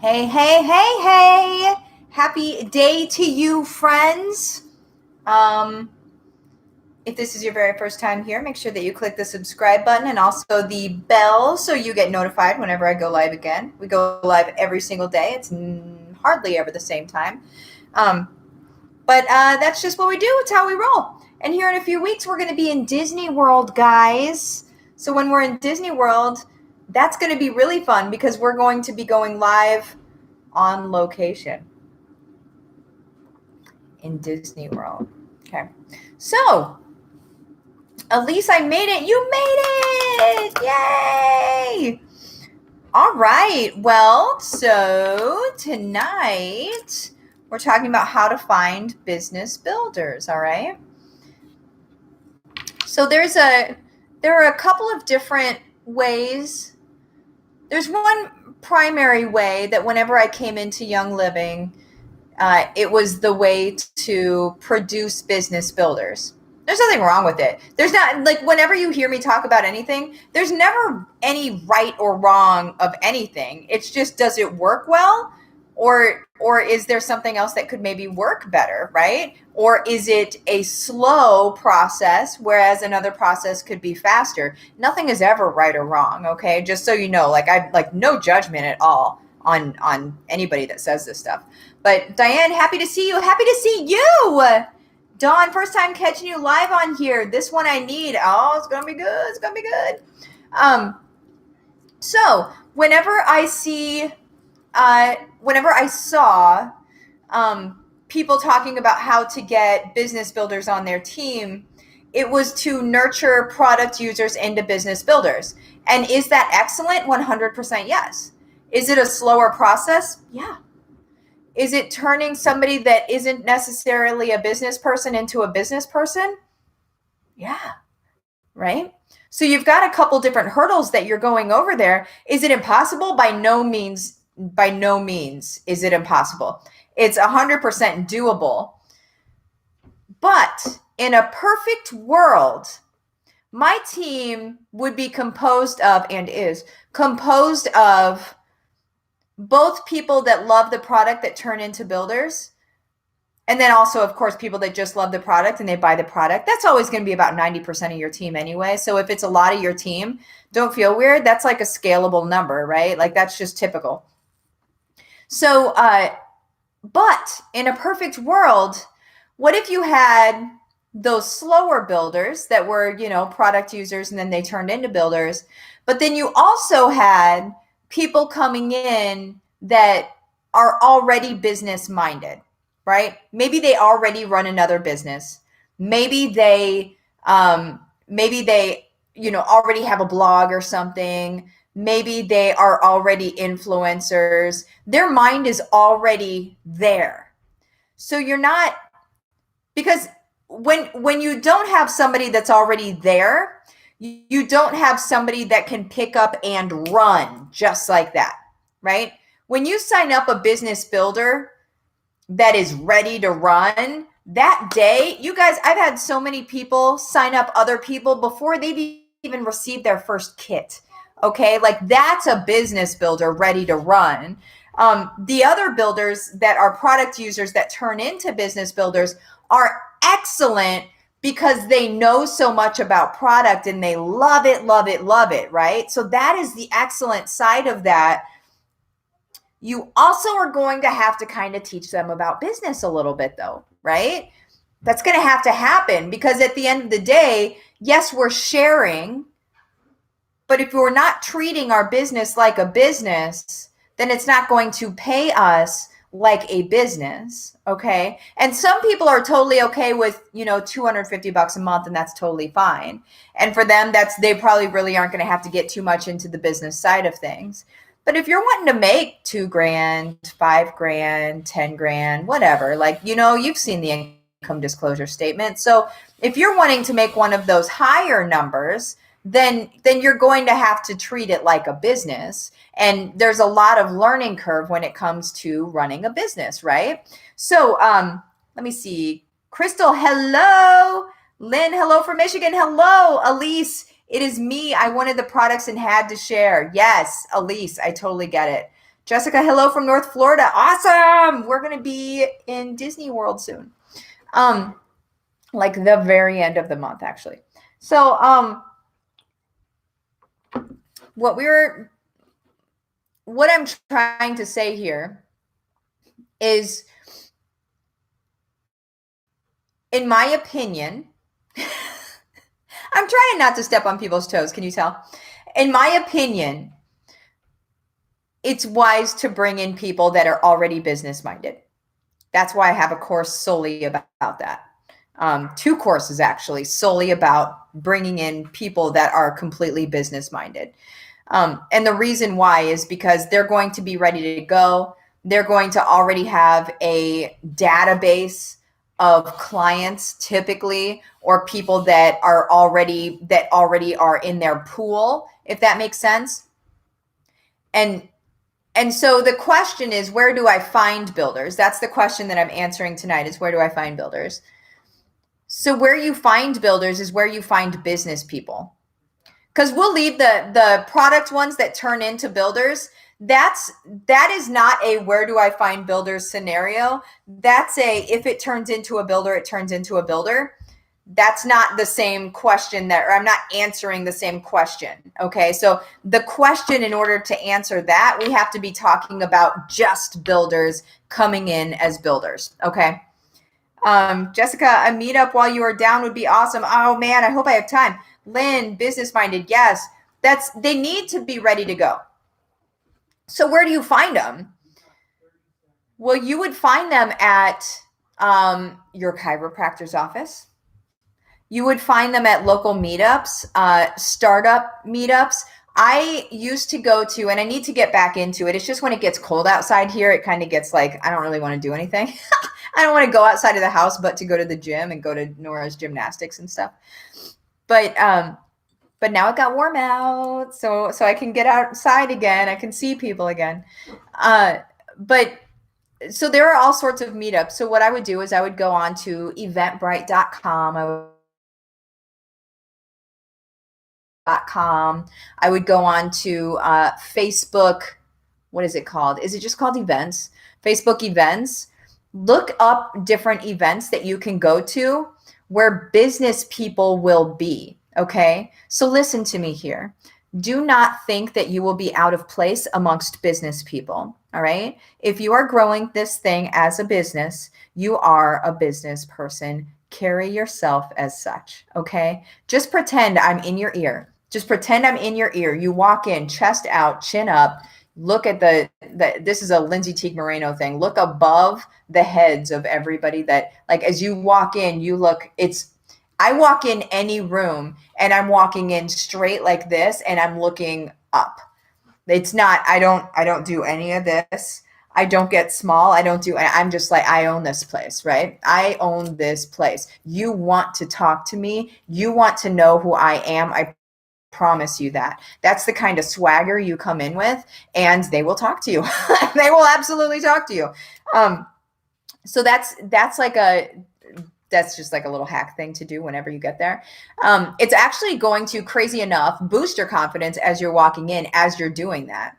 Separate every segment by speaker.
Speaker 1: Hey, hey, hey, hey. Happy day to you, friends. Um, if this is your very first time here, make sure that you click the subscribe button and also the bell so you get notified whenever I go live again. We go live every single day. It's hardly ever the same time. Um, but that's just what we do. It's how we roll. And here in a few weeks, we're going to be in Disney World, guys. So when we're in Disney World, that's going to be really fun because we're going to be going live on location in Disney World. Okay. So, Elise, I made it. You made it. Yay. All right. Well, so tonight we're talking about how to find business builders. All right. So there are a couple of different ways. There's one primary way that whenever I came into Young Living, it was the way to produce business builders. There's nothing wrong with it. There's not, like, whenever you hear me talk about anything, there's never any right or wrong of anything. It's just, does it work well? Or is there something else that could maybe work better, right? Or is it a slow process, whereas another process could be faster? Nothing is ever right or wrong, okay? Just so you know, like no judgment at all on anybody that says this stuff. But Diane, happy to see you. Happy to see you. Dawn, first time catching you live on here. This one I need. Oh, it's gonna be good. It's gonna be good. So whenever I saw people talking about how to get business builders on their team, it was to nurture product users into business builders. And is that excellent? 100% yes. Is it a slower process? Yeah. Is it turning somebody that isn't necessarily a business person into a business person? Yeah. Right? So you've got a couple different hurdles that you're going over there. Is it impossible? By no means. By no means is it impossible. It's 100% doable. But in a perfect world, my team would be composed of, and is composed of, both people that love the product that turn into builders, and then also, of course, people that just love the product and they buy the product. That's always going to be about 90% of your team anyway. So if it's a lot of your team, don't feel weird. That's like a scalable number, right? Like that's just typical. So, but in a perfect world, what if you had those slower builders that were, product users and then they turned into builders, but then you also had people coming in that are already business minded, right? Maybe they already run another business. Maybe they already have a blog or something. Maybe they are already influencers. Their mind is already there. So you're not, because when you don't have somebody that's already there, you don't have somebody that can pick up and run just like that, right? When you sign up a business builder that is ready to run, that day, you guys, I've had so many people sign up other people before they've even received their first kit. Okay, like that's a business builder ready to run. The other builders that are product users that turn into business builders are excellent because they know so much about product and they love it, love it, love it, right? So that is the excellent side of that. You also are going to have to kind of teach them about business a little bit though, right? That's going to have to happen because at the end of the day, yes, we're sharing, but if we're not treating our business like a business, then it's not going to pay us like a business, okay? And some people are totally okay with, $250 a month, and that's totally fine. And for them, they probably really aren't going to have to get too much into the business side of things. But if you're wanting to make $2,000, $5,000, $10,000, whatever, you've seen the income disclosure statement. So if you're wanting to make one of those higher numbers, then you're going to have to treat it like a business. And there's a lot of learning curve when it comes to running a business, right? So let me see. Crystal, hello. Lynn, hello from Michigan. Hello. Elise, it is me. I wanted the products and had to share. Yes, Elise, I totally get it. Jessica, hello from North Florida. Awesome. We're going to be in Disney World soon. Like the very end of the month, actually. So, what I'm trying to say here is, in my opinion, I'm trying not to step on people's toes. Can you tell? In my opinion, it's wise to bring in people that are already business minded. That's why I have a course solely about that. 2 courses actually solely about bringing in people that are completely business minded. And the reason why is because they're going to be ready to go. They're going to already have a database of clients typically, or people that already are in their pool, if that makes sense. And so the question is, where do I find builders? That's the question that I'm answering tonight, is where do I find builders? So where you find builders is where you find business people. Because we'll leave the product ones that turn into builders. That is not a where do I find builders scenario. That's a if it turns into a builder, it turns into a builder. That's not the same question or I'm not answering the same question. Okay. So the question, in order to answer that, we have to be talking about just builders coming in as builders. Okay. Jessica, a meetup while you are down would be awesome. Oh man, I hope I have time. Lynn, business minded. Yes, they need to be ready to go. So where do you find them? Well, you would find them at your chiropractor's office. You would find them at local meetups, startup meetups. I used to go to, and I need to get back into it. It's just when it gets cold outside here, it kind of gets like, I don't really want to do anything. I don't want to go outside of the house, but to go to the gym and go to Nora's gymnastics and stuff. But now it got warm out, so I can get outside again. I can see people again. But so there are all sorts of meetups. So what I would do is I would go on to eventbrite.com. I would go on to Facebook. What is it called? Is it just called events? Facebook events. Look up different events that you can go to where business people will be. Okay. So listen to me here. Do not think that you will be out of place amongst business people. All right. If you are growing this thing as a business, you are a business person. Carry yourself as such. Okay. Just pretend I'm in your ear. Just pretend I'm in your ear. You walk in, chest out, chin up. Look at this is a Lindsay Teague Moreno thing. Look above the heads of everybody that, like, as you walk in, I walk in any room and I'm walking in straight like this and I'm looking up. It's not, I don't do any of this. I don't get small. I'm just like, I own this place, right? I own this place. You want to talk to me. You want to know who I am. I promise you that. That's the kind of swagger you come in with, and they will talk to you. They will absolutely talk to you. So that's just like a little hack thing to do whenever you get there. It's actually going to, crazy enough, boost your confidence as you're walking in, as you're doing that.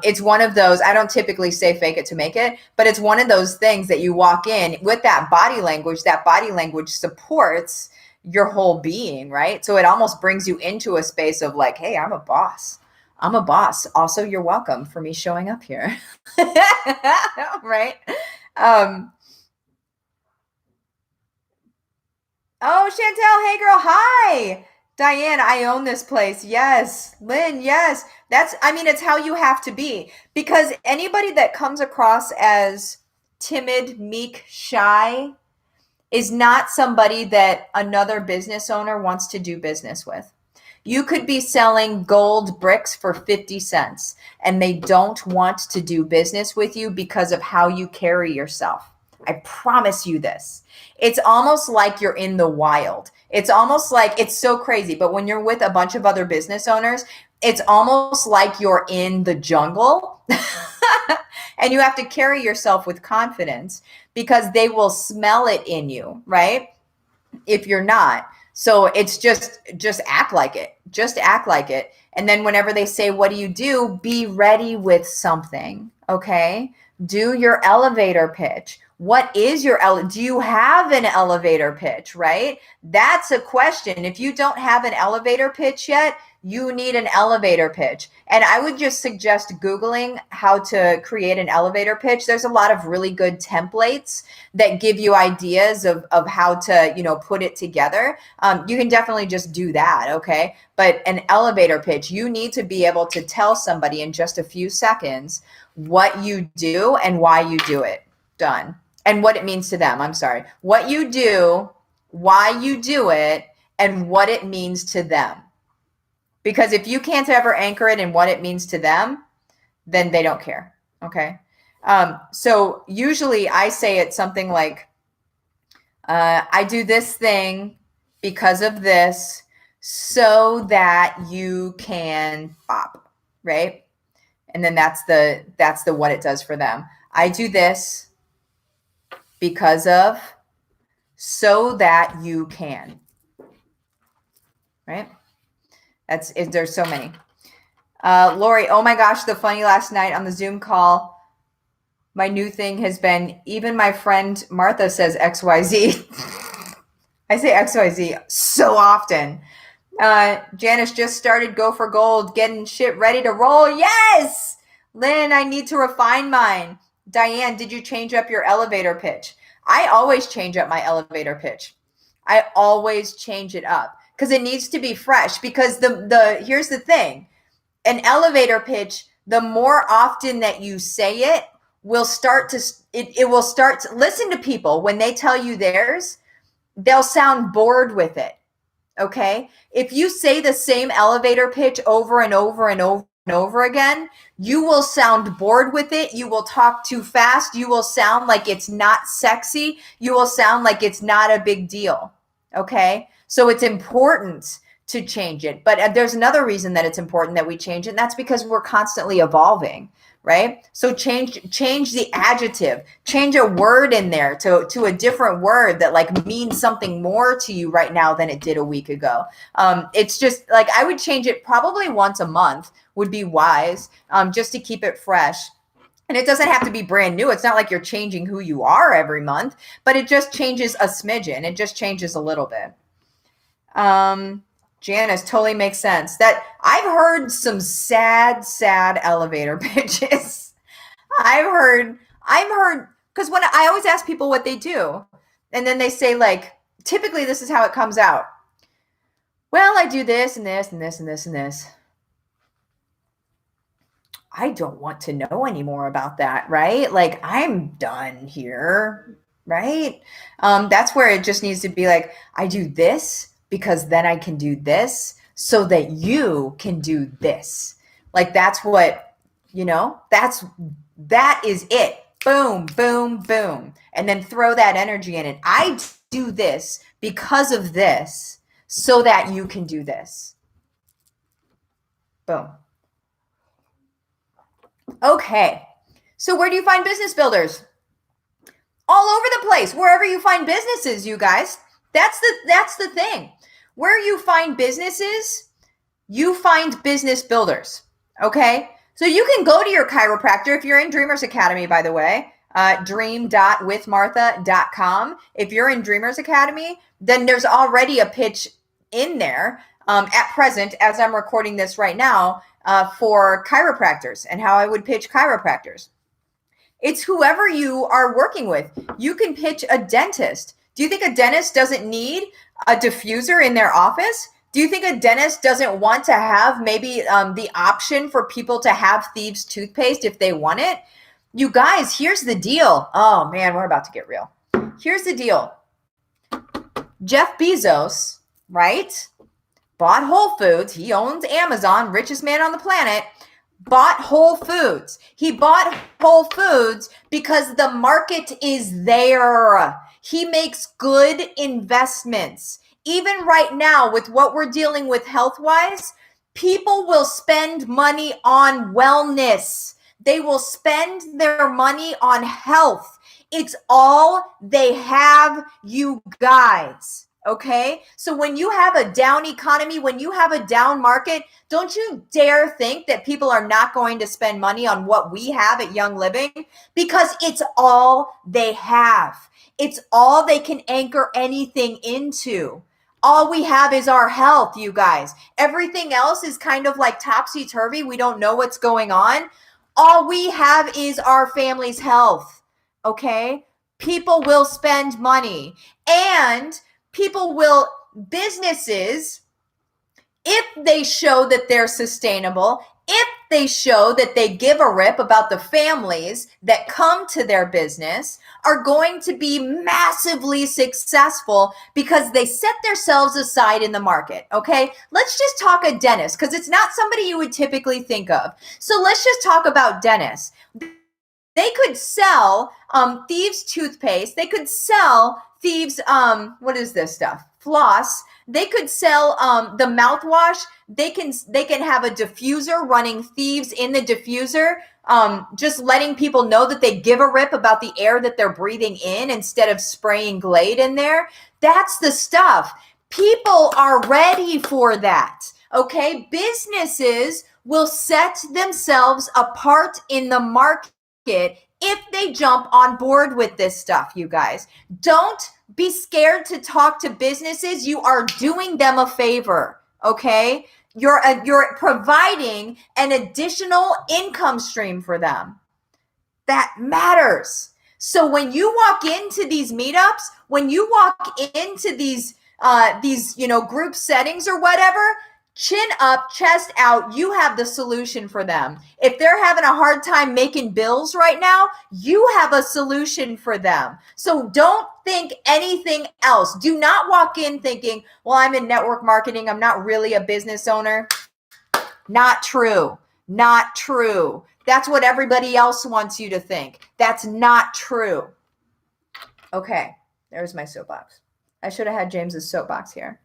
Speaker 1: It's one of those, I don't typically say fake it to make it, but it's one of those things that you walk in with that body language supports your whole being, right? So it almost brings you into a space of like, hey, I'm a boss. Also, you're welcome for me showing up here. Right? Oh, Chantel, hey girl, hi. Diane, I own this place. Yes. Lynn, yes. It's how you have to be, because anybody that comes across as timid, meek, shy is not somebody that another business owner wants to do business with. You could be selling gold bricks for 50 cents and they don't want to do business with you because of how you carry yourself. I promise you this. It's almost like you're in the wild. It's almost like, it's so crazy, but when you're with a bunch of other business owners, it's almost like you're in the jungle. And you have to carry yourself with confidence because they will smell it in you, right? If you're not. So it's just act like it. Just act like it. And then whenever they say, what do? Be ready with something. Okay. Do your elevator pitch. What is your, do you have an elevator pitch, right? That's a question. If you don't have an elevator pitch yet, you need an elevator pitch. And I would just suggest Googling how to create an elevator pitch. There's a lot of really good templates that give you ideas of how to, put it together. You can definitely just do that. Okay. But an elevator pitch, you need to be able to tell somebody in just a few seconds what you do and why you do it. Done. And what it means to them. I'm sorry. What you do, why you do it, and what it means to them. Because if you can't ever anchor it in what it means to them, then they don't care. Okay. So usually I say it's something like, I do this thing because of this so that you can pop, right? And then that's the what it does for them. I do this because of, so that you can, right? There's so many. Lori, oh my gosh, the funny last night on the Zoom call, my new thing has been, even my friend Martha says XYZ. I say XYZ so often. Janice just started Go for Gold, getting shit ready to roll. Yes! Lynn, I need to refine mine. Diane, did you change up your elevator pitch? I always change up my elevator pitch. I always change it up because it needs to be fresh. Because here's the thing, an elevator pitch, the more often that you say it, will start to listen to people when they tell you theirs, they'll sound bored with it. Okay. If you say the same elevator pitch over and over and over and over again, you will sound bored with it. You will talk too fast. You will sound like it's not sexy. You will sound like it's not a big deal. Okay. So it's important to change it. But there's another reason that it's important that we change it. And that's because we're constantly evolving. Right? So change the adjective, change a word in there to a different word that like means something more to you right now than it did a week ago. It's just like, I would change it probably once a month would be wise, just to keep it fresh. And it doesn't have to be brand new. It's not like you're changing who you are every month, but it just changes a smidgen. It just changes a little bit. Janice, totally makes sense. That I've heard some sad elevator pitches. I've heard, because when I always ask people what they do, and then they say like, typically this is how it comes out. Well, I do this and this and this and this and this. I don't want to know anymore about that, right? Like, I'm done here, right? That's where it just needs to be like, I do this because then I can do this so that you can do this. Like, that's what, that is it. Boom, boom, boom. And then throw that energy in it. I do this because of this so that you can do this. Boom. Okay. So where do you find business builders? All over the place. Wherever you find businesses, you guys. That's the thing. Where you find businesses, you find business builders. Okay? So you can go to your chiropractor if you're in Dreamers Academy, by the way, dream.withmartha.com. If you're in Dreamers Academy, then there's already a pitch in there at present, as I'm recording this right now, for chiropractors and how I would pitch chiropractors. It's whoever you are working with. You can pitch a dentist. Do you think a dentist doesn't need a diffuser in their office? Do you think a dentist doesn't want to have maybe the option for people to have Thieves toothpaste if they want it? You guys, here's the deal. Oh man, we're about to get real. Here's the deal. Jeff Bezos, right, bought Whole Foods. He owns Amazon, richest man on the planet. Bought Whole Foods. He bought Whole Foods because the market is there. He makes good investments. Even right now, with what we're dealing with health-wise, people will spend money on wellness. They will spend their money on health. It's all they have, you guys. Okay. So when you have a down economy, when you have a down market, don't you dare think that people are not going to spend money on what we have at Young Living, because it's all they have. It's all they can anchor anything into. All we have is our health, you guys. Everything else is kind of like topsy-turvy. We don't know what's going on. All we have is our family's health. Okay. People will spend money, and businesses, if they show that they're sustainable, if they show that they give a rip about the families that come to their business, are going to be massively successful because they set themselves aside in the market. Okay, let's just talk a dentist, because it's not somebody you would typically think of. So let's just talk about dentists. They could sell Thieves toothpaste. They could sell Thieves, what is this stuff? Floss. They could sell the mouthwash. They can have a diffuser running Thieves in the diffuser, just letting people know that they give a rip about the air that they're breathing in instead of spraying Glade in there. That's the stuff. People are ready for that. Okay, businesses will set themselves apart in the market if they jump on board with this stuff, you guys. Don't be scared to talk to businesses. You are doing them a favor, okay? You're providing an additional income stream for them. That matters. So when you walk into these meetups, when you walk into these group settings or whatever, chin up, chest out, you have the solution for them. If they're having a hard time making bills right now, you have a solution for them. So don't think anything else. Do not walk in thinking, well, I'm in network marketing, I'm not really a business owner. Not true. Not true. That's what everybody else wants you to think. That's not true. Okay, there's my soapbox. I should have had James's soapbox here.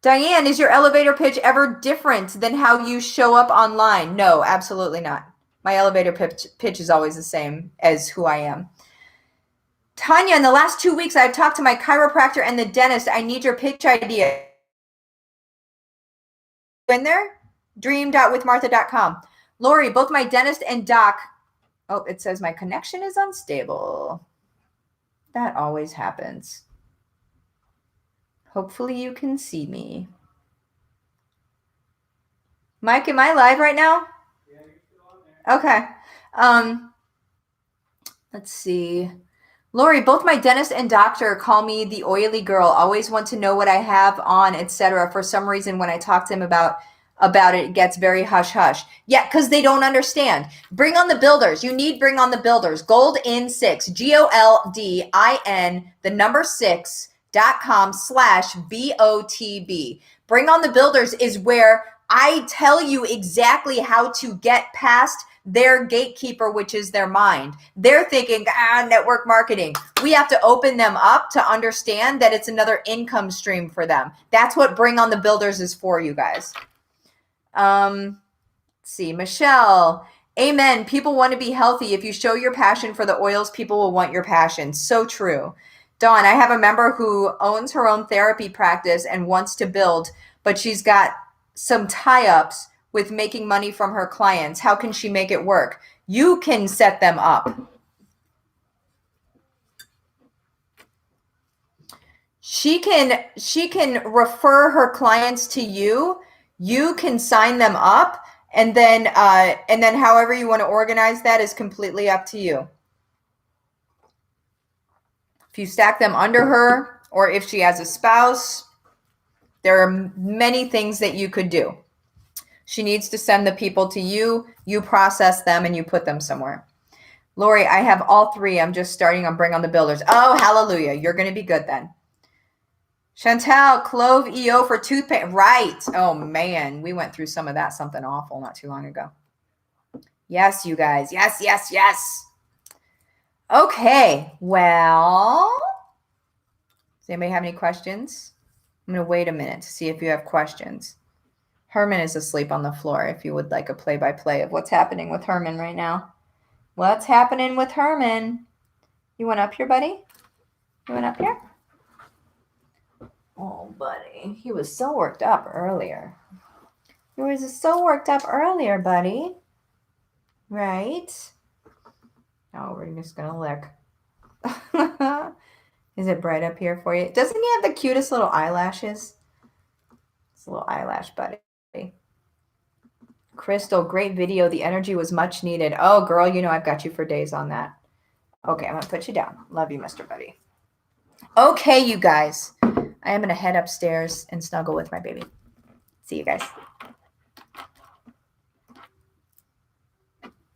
Speaker 1: Diane, is your elevator pitch ever different than how you show up online? No, absolutely not. My elevator pitch is always the same as who I am. Tanya, in the last 2 weeks, I've talked to my chiropractor and the dentist. I need your pitch idea. In there? dream.withmartha.com. Lori, both my dentist and doc. Oh, it says my connection is unstable. That always happens. Hopefully you can see me. Mike, am I live right now?
Speaker 2: Yeah, you're still on there.
Speaker 1: Okay. Let's see. Lori, both my dentist and doctor call me the oily girl, always want to know what I have on, etc. For some reason, when I talk to them about it, it gets very hush-hush. Yeah, because they don't understand. Bring on the builders. You need Bring on the Builders. Gold in 6, GOLDIN, the number 6.com/BOTB. Bring on the Builders is where I tell you exactly how to get past their gatekeeper, which is their mind. They're thinking, network marketing. We have to open them up to understand that it's another income stream for them. That's what Bring on the Builders is for, you guys. Let's see, Michelle. Amen. People want to be healthy. If you show your passion for the oils, people will want your passion. So true. Dawn, I have a member who owns her own therapy practice and wants to build, but she's got some tie-ups with making money from her clients. How can she make it work? You can set them up. She can refer her clients to you. You can sign them up, and then however you want to organize that is completely up to you. If you stack them under her, or if she has a spouse, there are many things that you could do. She needs to send the people to you. You process them and you put them somewhere. Lori, I have all 3. I'm just starting on Bring on the Builders. Oh, hallelujah. You're going to be good then. Chantal, Clove EO for toothpaste. Right. Oh, man. We went through some of that, something awful not too long ago. Yes, you guys. Yes, yes, yes. Okay. Well, does anybody have any questions? I'm going to wait a minute to see if you have questions. Herman is asleep on the floor if you would like a play-by-play of what's happening with Herman right now. What's happening with Herman? You went up here, buddy? You went up here? Oh, buddy. He was so worked up earlier. He was so worked up earlier, buddy. Right? Oh, we're just going to lick. Is it bright up here for you? Doesn't he have the cutest little eyelashes? It's a little eyelash buddy. Crystal, great video. The energy was much needed. Oh, girl, you know I've got you for days on that. Okay, I'm going to put you down. Love you, Mr. Buddy. Okay, you guys. I am going to head upstairs and snuggle with my baby. See you guys.